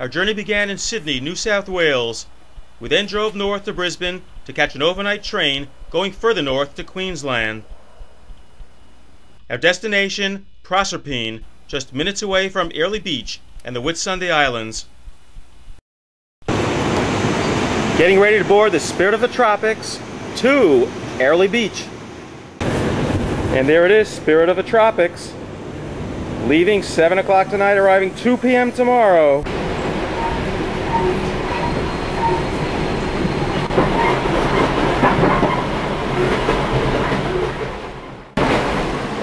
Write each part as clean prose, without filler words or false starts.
Our journey began in Sydney, New South Wales. We then drove north to Brisbane to catch an overnight train going further north to Queensland. Our destination, Proserpine, just minutes away from Airlie Beach and the Whitsunday Islands. Getting ready to board the Spirit of the Tropics to Airlie Beach. And there it is, Spirit of the Tropics. Leaving 7 o'clock tonight, arriving 2 p.m. tomorrow.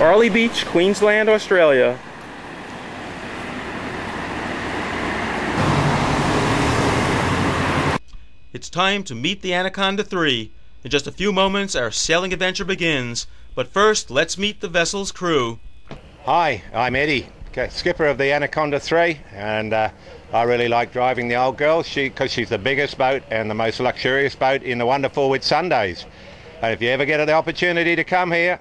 Airlie Beach, Queensland, Australia. It's time to meet the Anaconda III. In just a few moments, our sailing adventure begins. But first, let's meet the vessel's crew. Hi, I'm Eddie, skipper of the Anaconda III, and I really like driving the old girl because she's the biggest boat and the most luxurious boat in the wonderful Whitsundays. And if you ever get the opportunity to come here,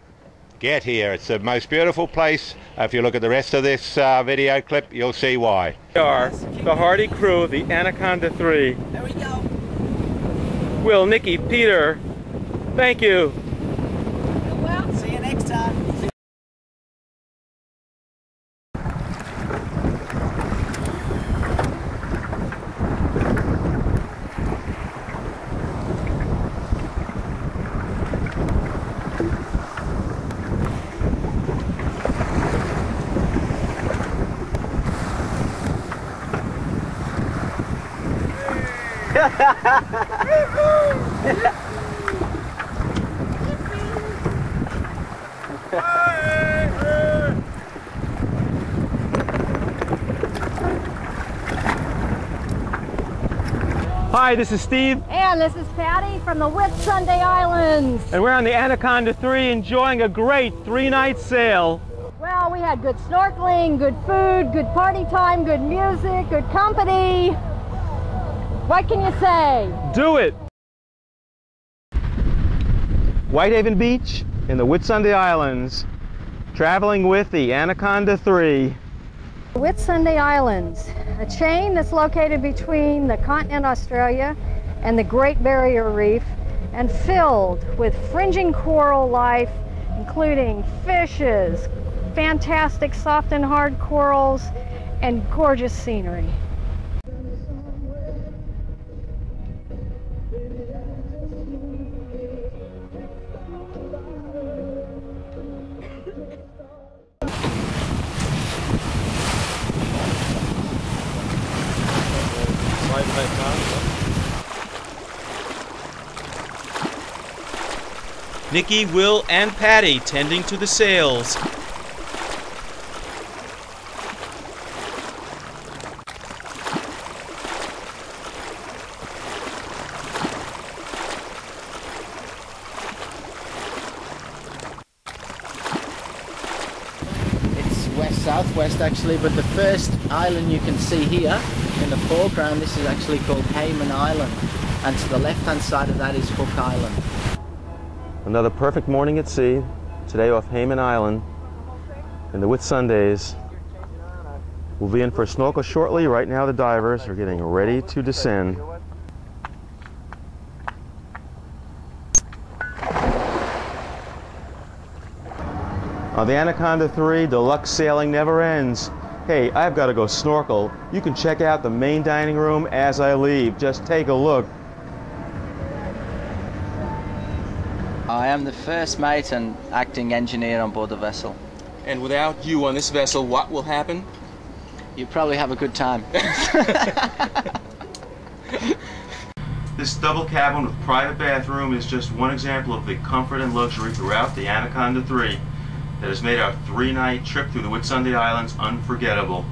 get here. It's the most beautiful place. If you look at the rest of this video clip, you'll see why. We are the hardy crew of the Anaconda III. There we go. Will, Nikki, Peter, thank you. Well, see you next time. Hi, this is Steve. And this is Patty from the Whitsunday Islands. And we're on the Anaconda III enjoying a great 3-night sail. Well, we had good snorkeling, good food, good party time, good music, good company. What can you say? Do it! Whitehaven Beach in the Whitsunday Islands, traveling with the Anaconda III. Whitsunday Islands, a chain that's located between the continent Australia and the Great Barrier Reef and filled with fringing coral life, including fishes, fantastic soft and hard corals, and gorgeous scenery. Nikki, Will, and Patty tending to the sails. It's west-southwest actually, but the first island you can see here in the foreground, this is actually called Hayman Island, and to the left-hand side of that is Hook Island. Another perfect morning at sea, today off Hayman Island in the Whitsundays. We'll be in for a snorkel shortly. Right now the divers are getting ready to descend. On the Anaconda III, deluxe sailing never ends. Hey, I've got to go snorkel. You can check out the main dining room as I leave. Just take a look. I am the first mate and acting engineer on board the vessel. And without you on this vessel, what will happen? You probably have a good time. This double cabin with private bathroom is just one example of the comfort and luxury throughout the Anaconda III that has made our 3-night trip through the Whitsunday Islands unforgettable.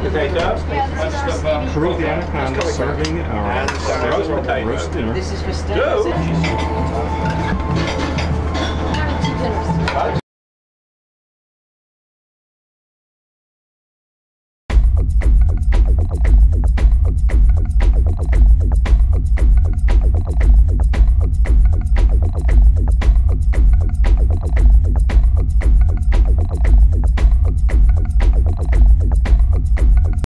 Potatoes. Peruvian anaconda serving our roast potato. roast dinner. This is for steak. Joe. is it?